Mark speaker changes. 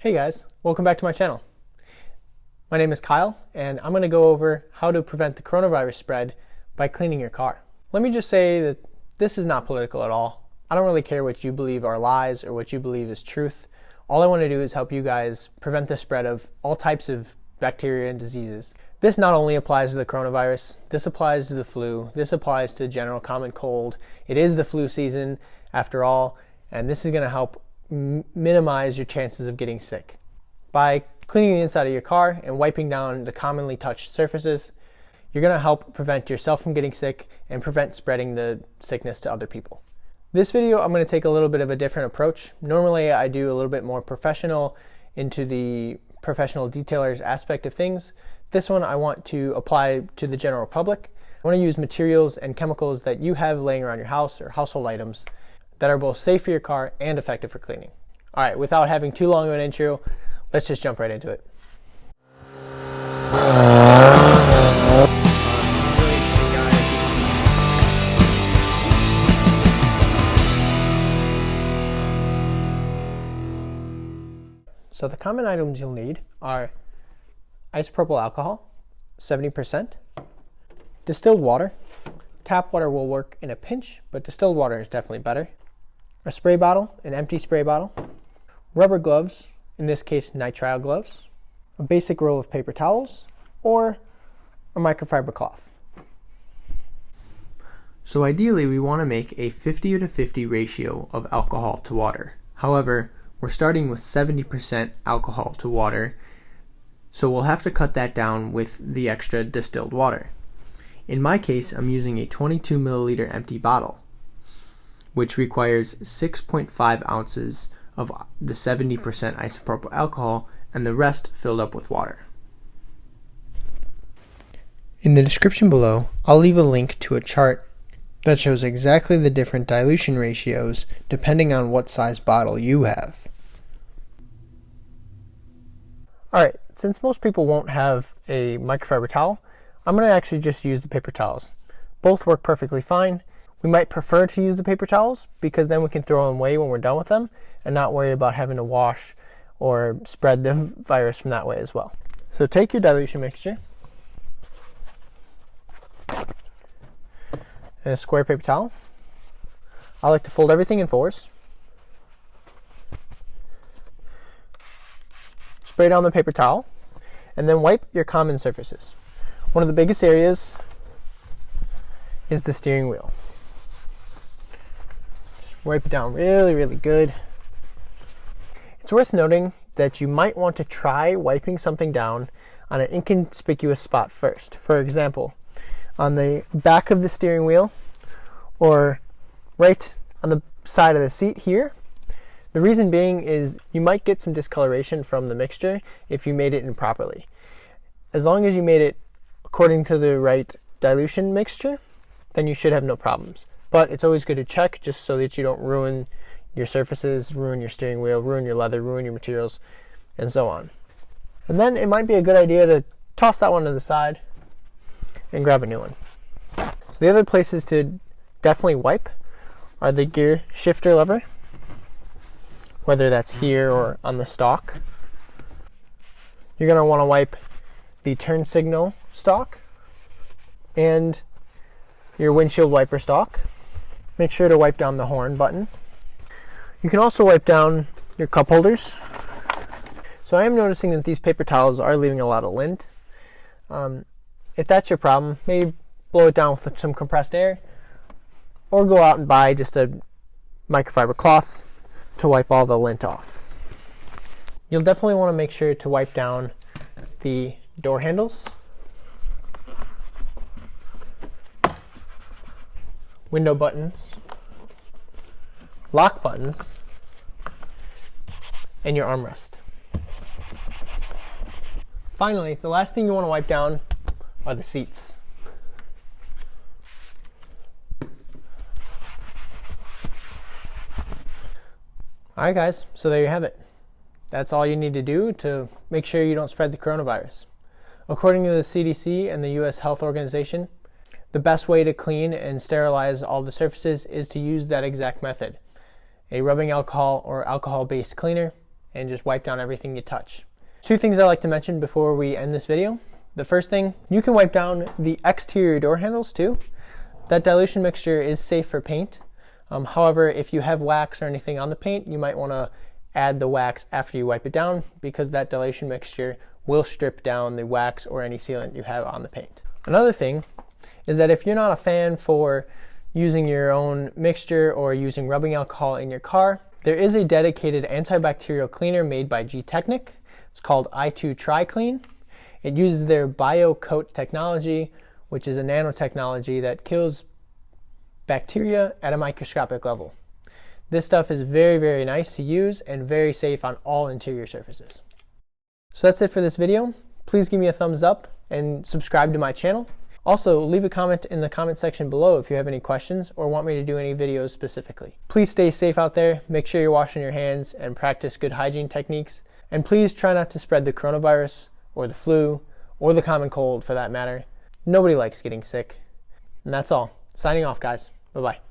Speaker 1: Hey guys, welcome back to my channel. My name is Kyle, and I'm going to go over how to prevent the coronavirus spread by cleaning your car. Let me just say that this is not political at all. I don't really care what you believe are lies or what you believe is truth. All I want to do is help you guys prevent the spread of all types of bacteria and diseases. This not only applies to the coronavirus, this applies to the flu, this applies to general common cold. It is the flu season after all, and this is going to help minimize your chances of getting sick. By cleaning the inside of your car and wiping down the commonly touched surfaces, you're going to help prevent yourself from getting sick and prevent spreading the sickness to other people. This video, I'm going to take a little bit of a different approach. Normally, I do a little bit more professional into the professional detailers aspect of things. This one I want to apply to the general public. I want to use materials and chemicals that you have laying around your house or household items that are both safe for your car and effective for cleaning. All right, without having too long of an intro, let's just jump right into it. So the common items you'll need are isopropyl alcohol, 70%, distilled water. Tap water will work in a pinch, but distilled water is definitely better. A spray bottle, an empty spray bottle, rubber gloves, in this case nitrile gloves, a basic roll of paper towels, or a microfiber cloth. So ideally we want to make a 50-50 ratio of alcohol to water. However, we're starting with 70% alcohol to water, so we'll have to cut that down with the extra distilled water. In my case, I'm using a 22 milliliter empty bottle, which requires 6.5 ounces of the 70% isopropyl alcohol and the rest filled up with water. In the description below, I'll leave a link to a chart that shows exactly the different dilution ratios depending on what size bottle you have. Alright, since most people won't have a microfiber towel, I'm going to actually just use the paper towels. Both work perfectly fine. We might prefer to use the paper towels because then we can throw them away when we're done with them and not worry about having to wash or spread the virus from that way as well. So take your dilution mixture and a square paper towel. I like to fold everything in fours. Spray down the paper towel and then wipe your common surfaces. One of the biggest areas is the steering wheel. Just wipe it down really good. It's worth noting that you might want to try wiping something down on an inconspicuous spot first. For example, on the back of the steering wheel or right on the side of the seat here. The reason being is you might get some discoloration from the mixture if you made it improperly. As long as you made it according to the right dilution mixture, then you should have no problems. But it's always good to check just so that you don't ruin your surfaces, ruin your steering wheel, ruin your leather, ruin your materials, and so on. And then it might be a good idea to toss that one to the side and grab a new one. So the other places to definitely wipe are the gear shifter lever, whether that's here or on the stalk. You're going to want to wipe the turn signal stalk and your windshield wiper stalk. Make sure to wipe down the horn button. You can also wipe down your cup holders. So I am noticing that these paper towels are leaving a lot of lint. If that's your problem, maybe blow it down with some compressed air or go out and buy just a microfiber cloth to wipe all the lint off. You'll definitely want to make sure to wipe down the door handles, window buttons, lock buttons, and your armrest. Finally, the last thing you want to wipe down are the seats. Alright guys, so there you have it. That's all you need to do to make sure you don't spread the coronavirus. According to the CDC and the US Health Organization, the best way to clean and sterilize all the surfaces is to use that exact method. A rubbing alcohol or alcohol-based cleaner and just wipe down everything you touch. Two things I like to mention before we end this video. The first thing, you can wipe down the exterior door handles too. That dilution mixture is safe for paint. However, if you have wax or anything on the paint, you might want to add the wax after you wipe it down, because that dilution mixture will strip down the wax or any sealant you have on the paint. Another thing is that if you're not a fan for using your own mixture or using rubbing alcohol in your car, there is a dedicated antibacterial cleaner made by G-Technic. It's called i2 TriClean. It uses their BioCoat technology, which is a nanotechnology that kills bacteria at a microscopic level. This stuff is very, very nice to use and very safe on all interior surfaces. So that's it for this video. Please give me a thumbs up and subscribe to my channel. Also, leave a comment in the comment section below if you have any questions or want me to do any videos specifically. Please stay safe out there, make sure you're washing your hands, and practice good hygiene techniques. And please try not to spread the coronavirus or the flu or the common cold for that matter. Nobody likes getting sick. And that's all. Signing off, guys. Bye-bye.